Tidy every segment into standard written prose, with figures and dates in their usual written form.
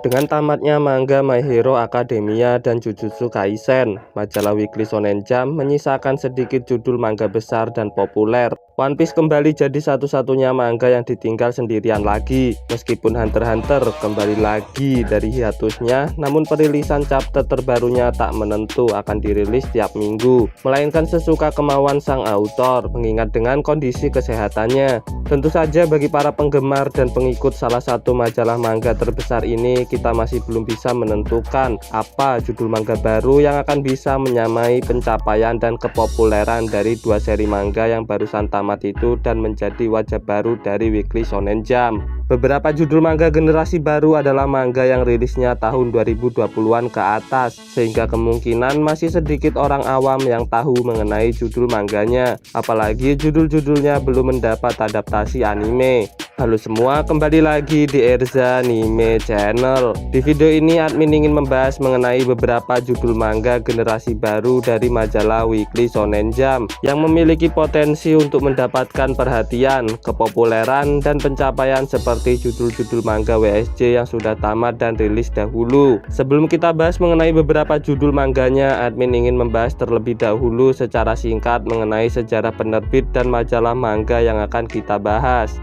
Dengan tamatnya manga My Hero Academia dan Jujutsu Kaisen, majalah Weekly Shonen Jump menyisakan sedikit judul manga besar dan populer. One Piece kembali jadi satu-satunya manga yang ditinggal sendirian lagi. Meskipun Hunter x Hunter kembali lagi dari hiatusnya, namun perilisan chapter terbarunya tak menentu akan dirilis tiap minggu, melainkan sesuka kemauan sang autor, mengingat dengan kondisi kesehatannya. Tentu saja bagi para penggemar dan pengikut salah satu majalah manga terbesar ini, kita masih belum bisa menentukan apa judul manga baru yang akan bisa menyamai pencapaian dan kepopuleran dari dua seri manga yang barusan tamat itu dan menjadi wajah baru dari Weekly Shonen Jump. Beberapa judul manga generasi baru adalah manga yang rilisnya tahun 2020-an ke atas, sehingga kemungkinan masih sedikit orang awam yang tahu mengenai judul mangganya, apalagi judul-judulnya belum mendapat adaptasi anime. Halo semua, kembali lagi di Erza Anime Channel. Di video ini admin ingin membahas mengenai beberapa judul manga generasi baru dari majalah Weekly Shonen Jump yang memiliki potensi untuk mendapatkan perhatian, kepopuleran, dan pencapaian seperti judul-judul manga WSJ yang sudah tamat dan rilis dahulu. Sebelum kita bahas mengenai beberapa judul mangganya, admin ingin membahas terlebih dahulu secara singkat mengenai sejarah penerbit dan majalah manga yang akan kita bahas.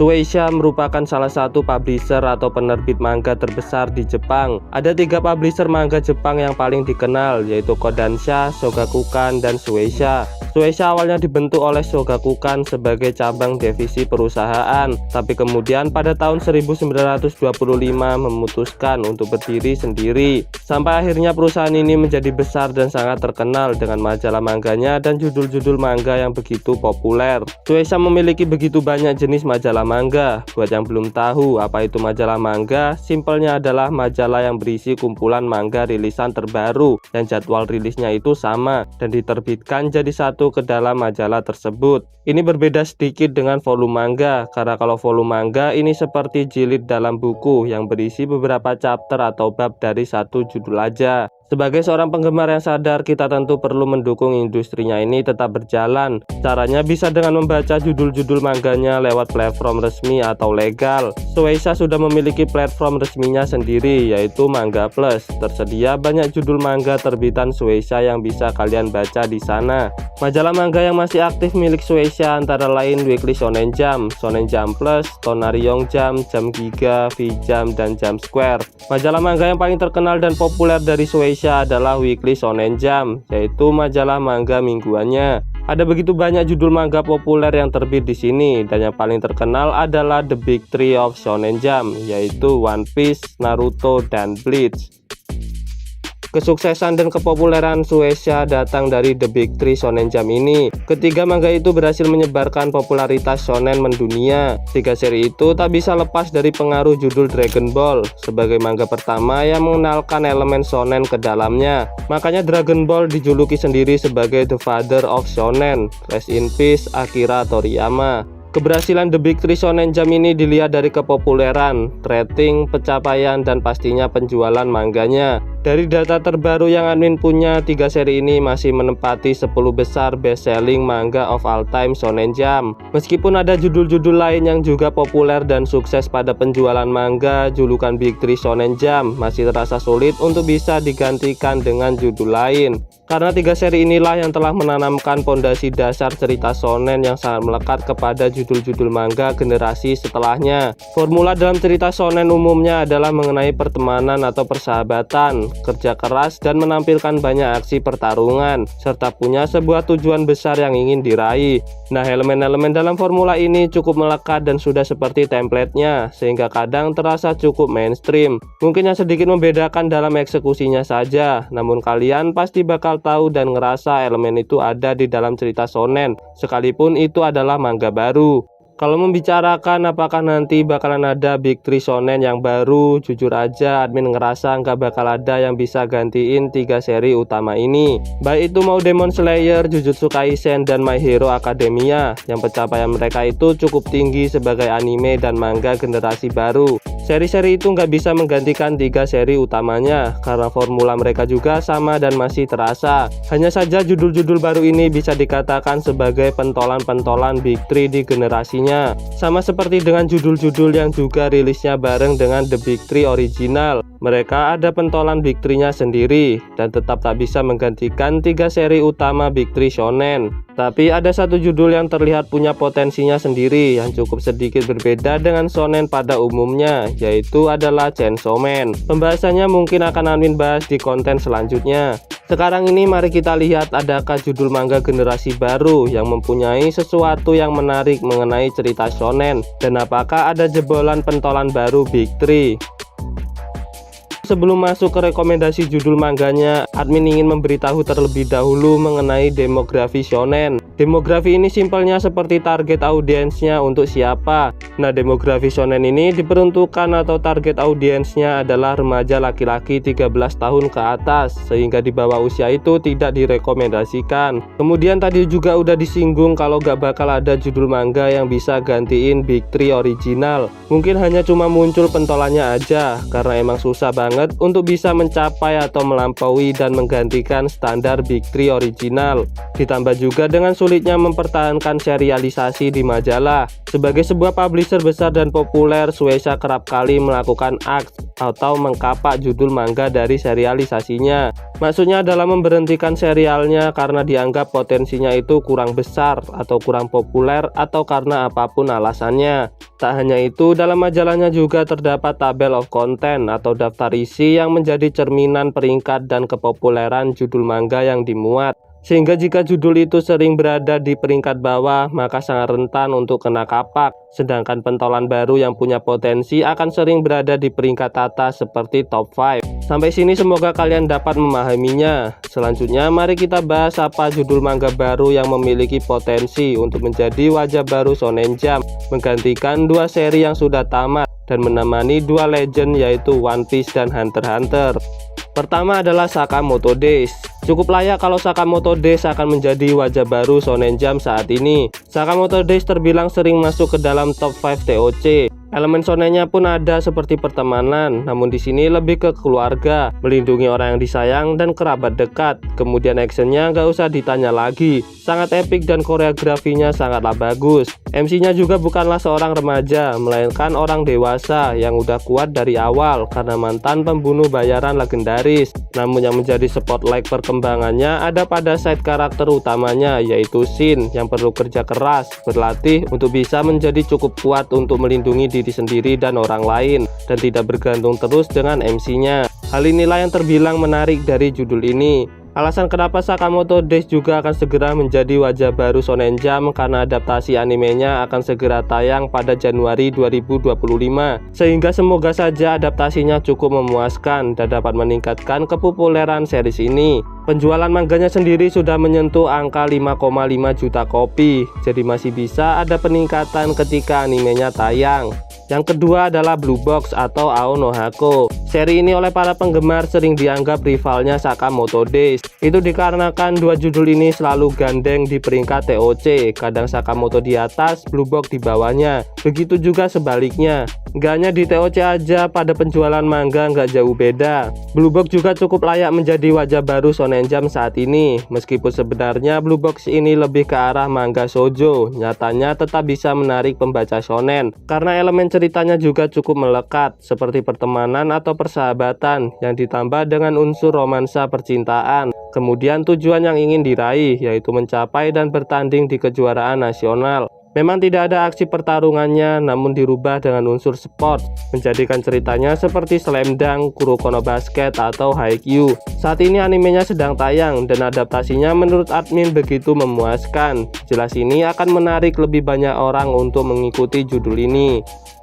Shueisha merupakan salah satu publisher atau penerbit manga terbesar di Jepang. Ada 3 publisher manga Jepang yang paling dikenal, yaitu Kodansha, Shogakukan, dan Shueisha. Shueisha awalnya dibentuk oleh Shogakukan sebagai cabang divisi perusahaan, tapi kemudian pada tahun 1925 memutuskan untuk berdiri sendiri. Sampai akhirnya perusahaan ini menjadi besar dan sangat terkenal dengan majalah mangganya dan judul-judul manga yang begitu populer. Shueisha memiliki begitu banyak jenis majalah manga. Buat yang belum tahu apa itu majalah manga, simpelnya adalah majalah yang berisi kumpulan manga rilisan terbaru yang jadwal rilisnya itu sama dan diterbitkan jadi satu ke dalam majalah tersebut. Ini berbeda sedikit dengan volume manga, karena kalau volume manga ini seperti jilid dalam buku yang berisi beberapa chapter atau bab dari satu judul aja. Sebagai seorang penggemar yang sadar, kita tentu perlu mendukung industrinya ini tetap berjalan. Caranya bisa dengan membaca judul-judul mangganya lewat platform resmi atau legal. Shueisha sudah memiliki platform resminya sendiri, yaitu Manga Plus. Tersedia banyak judul manga terbitan Shueisha yang bisa kalian baca di sana. Majalah manga yang masih aktif milik Shueisha antara lain Weekly Shonen Jump, Shonen Jump Plus, Tonariong Jump, Jump Giga, V-Jump, dan Jump Square. Majalah manga yang paling terkenal dan populer dari Shueisha adalah Weekly Shonen Jump, yaitu majalah manga mingguannya. Ada begitu banyak judul manga populer yang terbit di sini, dan yang paling terkenal adalah The Big Three of Shonen Jump, yaitu One Piece, Naruto, dan Bleach. Kesuksesan dan kepopuleran Shueisha datang dari The Big Three Shonen Jump ini. Ketiga manga itu berhasil menyebarkan popularitas shonen mendunia. 3 seri itu tak bisa lepas dari pengaruh judul Dragon Ball sebagai manga pertama yang mengenalkan elemen shonen ke dalamnya. Makanya Dragon Ball dijuluki sendiri sebagai The Father of Shonen. Rest in peace Akira Toriyama. Keberhasilan The Big Three Shonen Jump ini dilihat dari kepopuleran, rating, pencapaian, dan pastinya penjualan mangganya. Dari data terbaru yang admin punya, 3 seri ini masih menempati 10 besar best-selling manga of all time Shonen Jump. Meskipun ada judul-judul lain yang juga populer dan sukses pada penjualan manga, julukan Big Three Shonen Jump masih terasa sulit untuk bisa digantikan dengan judul lain. Karena 3 seri inilah yang telah menanamkan pondasi dasar cerita shonen yang sangat melekat kepada judul-judul manga generasi setelahnya. Formula dalam cerita shonen umumnya adalah mengenai pertemanan atau persahabatan, kerja keras, dan menampilkan banyak aksi pertarungan, serta punya sebuah tujuan besar yang ingin diraih. Nah, elemen-elemen dalam formula ini cukup melekat dan sudah seperti template-nya, sehingga kadang terasa cukup mainstream. Mungkin yang sedikit membedakan dalam eksekusinya saja, namun kalian pasti bakal tahu dan ngerasa elemen itu ada di dalam cerita shonen, sekalipun itu adalah manga baru. Kalau membicarakan apakah nanti bakalan ada Big Three Shonen yang baru, jujur aja admin ngerasa nggak bakal ada yang bisa gantiin 3 seri utama ini. Baik itu mau Demon Slayer, Jujutsu Kaisen, dan My Hero Academia, yang pencapaian mereka itu cukup tinggi sebagai anime dan manga generasi baru. Seri-seri itu nggak bisa menggantikan 3 seri utamanya, karena formula mereka juga sama dan masih terasa. Hanya saja judul-judul baru ini bisa dikatakan sebagai pentolan-pentolan Big Three di generasinya. serialnya. Sama seperti dengan judul-judul yang juga rilisnya bareng dengan The Big Three original. Mereka ada pentolan Big Three-nya sendiri dan tetap tak bisa menggantikan 3 seri utama Big Three shonen. Tapi ada satu judul yang terlihat punya potensinya sendiri yang cukup sedikit berbeda dengan shonen pada umumnya, yaitu adalah Chainsaw Man. Pembahasannya mungkin akan Admin bahas di konten selanjutnya. Sekarang ini mari kita lihat adakah judul manga generasi baru yang mempunyai sesuatu yang menarik mengenai cerita shonen, dan apakah ada jebolan pentolan baru Big Three. Sebelum masuk ke rekomendasi judul mangganya, admin ingin memberitahu terlebih dahulu mengenai demografi shonen. Demografi ini simpelnya seperti target audiensnya untuk siapa. Nah, demografi shonen ini diperuntukkan atau target audiensnya adalah remaja laki-laki 13 tahun ke atas, sehingga di bawah usia itu tidak direkomendasikan. Kemudian tadi juga udah disinggung kalau gak bakal ada judul manga yang bisa gantiin Big Three original. Mungkin hanya cuma muncul pentolannya aja, karena emang susah banget untuk bisa mencapai atau melampaui dan menggantikan standar Big Three original. Ditambah juga dengan sulitnya mempertahankan serialisasi di majalah. Sebagai sebuah publisher besar dan populer, Shueisha kerap kali melakukan aks atau mengkapak judul manga dari serialisasinya. Maksudnya adalah memberhentikan serialnya karena dianggap potensinya itu kurang besar atau kurang populer atau karena apapun alasannya. Tak hanya itu, dalam majalahnya juga terdapat tabel of content atau daftar isi yang menjadi cerminan peringkat dan kepopuleran judul manga yang dimuat. Sehingga jika judul itu sering berada di peringkat bawah, maka sangat rentan untuk kena kapak. Sedangkan pentolan baru yang punya potensi akan sering berada di peringkat atas seperti top 5. Sampai sini semoga kalian dapat memahaminya. Selanjutnya mari kita bahas apa judul manga baru yang memiliki potensi untuk menjadi wajah baru Shonen Jump, menggantikan 2 seri yang sudah tamat dan menemani 2 legend yaitu One Piece dan Hunter x Hunter. Pertama adalah Sakamoto Days. Cukup layak kalau Sakamoto Days akan menjadi wajah baru Shonen Jump saat ini. Sakamoto Days terbilang sering masuk ke dalam top 5 TOC. Elemen shonennya pun ada seperti pertemanan, namun di sini lebih ke keluarga, melindungi orang yang disayang dan kerabat dekat. Kemudian actionnya nggak usah ditanya lagi, sangat epik dan koreografinya sangatlah bagus. MC-nya juga bukanlah seorang remaja, melainkan orang dewasa yang udah kuat dari awal karena mantan pembunuh bayaran legendaris. Namun yang menjadi spotlight perkembangannya ada pada side karakter utamanya, yaitu Shin yang perlu kerja keras, berlatih untuk bisa menjadi cukup kuat untuk melindungi diri sendiri dan orang lain, dan tidak bergantung terus dengan MC-nya. Hal inilah yang terbilang menarik dari judul ini. Alasan kenapa Sakamoto Days juga akan segera menjadi wajah baru Shonen Jump karena adaptasi animenya akan segera tayang pada Januari 2025, sehingga semoga saja adaptasinya cukup memuaskan dan dapat meningkatkan kepopuleran series ini. Penjualan mangganya sendiri sudah menyentuh angka 5,5 juta kopi, jadi masih bisa ada peningkatan ketika animenya tayang. Yang kedua adalah Blue Box atau Ao no Hako. Seri ini oleh para penggemar sering dianggap rivalnya Sakamoto Days. Itu dikarenakan 2 judul ini selalu gandeng di peringkat TOC, kadang Sakamoto di atas, Blue Box di bawahnya. Begitu juga sebaliknya. Gak hanya di TOC aja, pada penjualan manga nggak jauh beda. Blue Box juga cukup layak menjadi wajah baru Shonen Jump saat ini. Meskipun sebenarnya Blue Box ini lebih ke arah manga shoujo, nyatanya tetap bisa menarik pembaca shonen karena elemen ceritanya juga cukup melekat, seperti pertemanan atau persahabatan yang ditambah dengan unsur romansa percintaan. Kemudian tujuan yang ingin diraih yaitu mencapai dan bertanding di kejuaraan nasional. Memang tidak ada aksi pertarungannya, namun dirubah dengan unsur sport, menjadikan ceritanya seperti Slam Dunk, Kuroko no Basket, atau Haikyuu. Saat ini animenya sedang tayang dan adaptasinya menurut admin begitu memuaskan. Jelas ini akan menarik lebih banyak orang untuk mengikuti judul ini.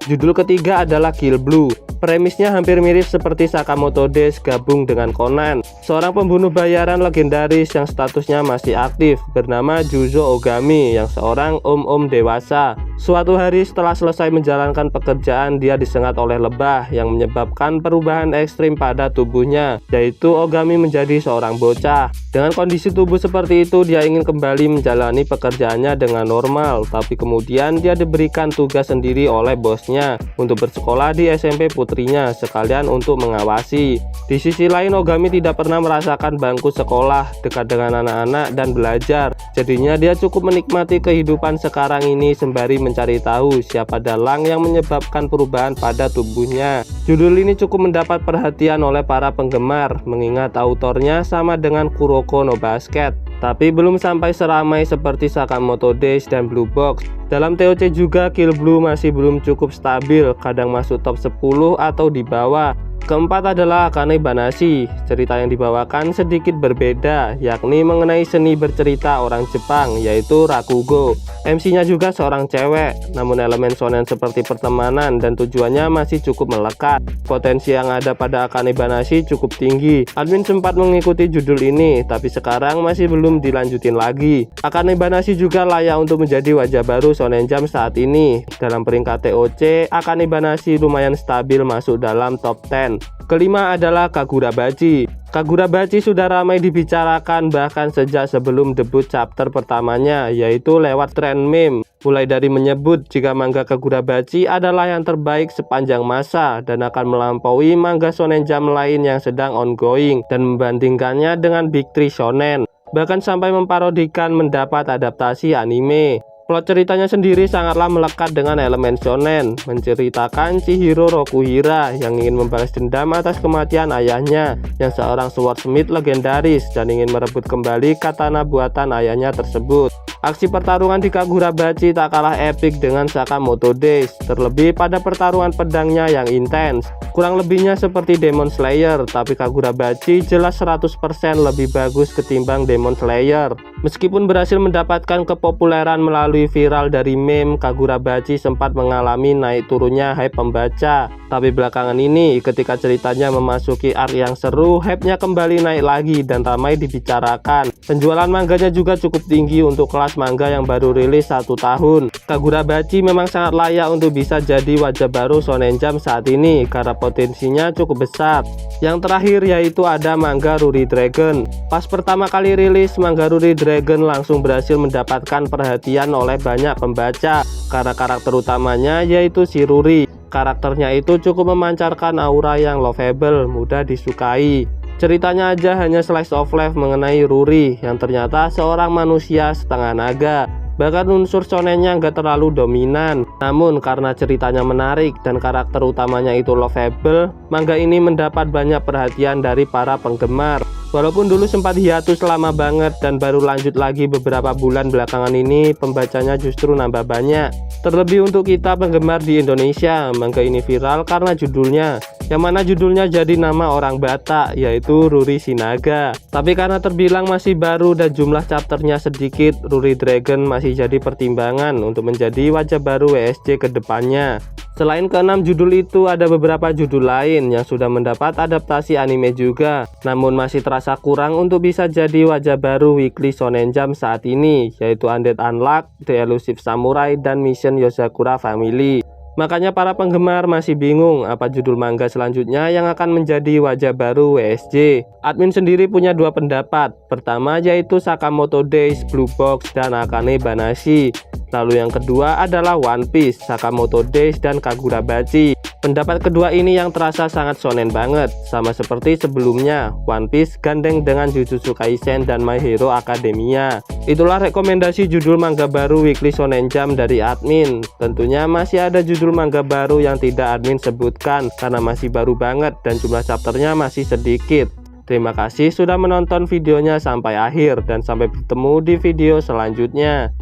Judul ketiga adalah Kill Blue. Premisnya hampir mirip seperti Sakamoto Days gabung dengan Conan, seorang pembunuh bayaran legendaris yang statusnya masih aktif, bernama Juzo Ogami, yang seorang om-om dewasa. Suatu hari setelah selesai menjalankan pekerjaan, dia disengat oleh lebah yang menyebabkan perubahan ekstrim pada tubuhnya, yaitu Ogami menjadi seorang bocah. Dengan kondisi tubuh seperti itu, dia ingin kembali menjalani pekerjaannya dengan normal, tapi kemudian dia diberikan tugas sendiri oleh bosnya untuk bersekolah di SMP Putra putrinya sekalian untuk mengawasi. Di sisi lain, Ogami tidak pernah merasakan bangku sekolah, dekat dengan anak-anak dan belajar. Jadinya dia cukup menikmati kehidupan sekarang ini sembari mencari tahu siapa dalang yang menyebabkan perubahan pada tubuhnya. Judul ini cukup mendapat perhatian oleh para penggemar, mengingat autornya sama dengan Kuroko no Basket. Tapi belum sampai seramai seperti Sakamoto Days dan Blue Box. Dalam TOC juga Kill Blue masih belum cukup stabil, kadang masuk top 10 atau di bawah. Keempat adalah Akane Banashi. Cerita yang dibawakan sedikit berbeda, yakni mengenai seni bercerita orang Jepang, yaitu Rakugo. MC-nya juga seorang cewek, namun elemen shonen seperti pertemanan dan tujuannya masih cukup melekat. Potensi yang ada pada Akane Banashi cukup tinggi. Admin sempat mengikuti judul ini, tapi sekarang masih belum dilanjutin lagi. Akane Banashi juga layak untuk menjadi wajah baru Shonen Jump saat ini. Dalam peringkat TOC, Akane Banashi lumayan stabil masuk dalam top 10. Kelima adalah Kagurabachi. Kagurabachi sudah ramai dibicarakan bahkan sejak sebelum debut chapter pertamanya, yaitu lewat tren meme. Mulai dari menyebut jika manga Kagurabachi adalah yang terbaik sepanjang masa dan akan melampaui manga Shonen Jump lain yang sedang ongoing dan membandingkannya dengan Big Three Shonen. Bahkan sampai memparodikan mendapat adaptasi anime. Plot ceritanya sendiri sangatlah melekat dengan elemen shonen, menceritakan Chihiro Rokuhira yang ingin membalas dendam atas kematian ayahnya yang seorang swordsmith legendaris dan ingin merebut kembali katana buatan ayahnya tersebut. Aksi pertarungan di Kagurabachi tak kalah epik dengan Sakamoto Days, terlebih pada pertarungan pedangnya yang intens. Kurang lebihnya seperti Demon Slayer, tapi Kagurabachi jelas 100% lebih bagus ketimbang Demon Slayer. Meskipun berhasil mendapatkan kepopuleran melalui viral dari meme, Kagurabachi sempat mengalami naik turunnya hype pembaca. Tapi belakangan ini, ketika ceritanya memasuki arc yang seru, hype-nya kembali naik lagi dan ramai dibicarakan. Penjualan mangganya juga cukup tinggi untuk kelas manga yang baru rilis 1 tahun. Kagurabachi memang sangat layak untuk bisa jadi wajah baru Shonen Jump saat ini karena potensinya cukup besar. Yang terakhir yaitu ada manga Ruri Dragon. Pas pertama kali rilis, manga Ruri Dragon langsung berhasil mendapatkan perhatian oleh banyak pembaca karena karakter utamanya yaitu si Ruri. Karakternya itu cukup memancarkan aura yang lovable, mudah disukai. Ceritanya aja hanya slice of life mengenai Ruri yang ternyata seorang manusia setengah naga. Bahkan unsur shonennya nggak terlalu dominan. Namun karena ceritanya menarik dan karakter utamanya itu lovable, manga ini mendapat banyak perhatian dari para penggemar. Walaupun dulu sempat hiatus lama banget dan baru lanjut lagi beberapa bulan belakangan ini, pembacanya justru nambah banyak. Terlebih untuk kita penggemar di Indonesia, manga ini viral karena judulnya, yang mana judulnya jadi nama orang Batak, yaitu Ruri Sinaga. Tapi karena terbilang masih baru dan jumlah chapternya sedikit, Ruri Dragon masih jadi pertimbangan untuk menjadi wajah baru WSJ ke depannya. Selain ke-6 judul itu, ada beberapa judul lain yang sudah mendapat adaptasi anime juga, namun masih terasa kurang untuk bisa jadi wajah baru Weekly Shonen Jump saat ini, yaitu Undead Unluck, The Elusive Samurai, dan Mission Yozakura Family. Makanya para penggemar masih bingung apa judul manga selanjutnya yang akan menjadi wajah baru WSJ. Admin sendiri punya dua pendapat. Pertama yaitu Sakamoto Days, Blue Box, dan Akane Banashi. Lalu yang kedua adalah One Piece, Sakamoto Days, dan Kagurabachi. Pendapat kedua ini yang terasa sangat shonen banget, sama seperti sebelumnya, One Piece gandeng dengan Jujutsu Kaisen dan My Hero Academia. Itulah rekomendasi judul manga baru Weekly Shonen Jump dari admin. Tentunya masih ada judul manga baru yang tidak admin sebutkan karena masih baru banget dan jumlah chapternya masih sedikit. Terima kasih sudah menonton videonya sampai akhir dan sampai bertemu di video selanjutnya.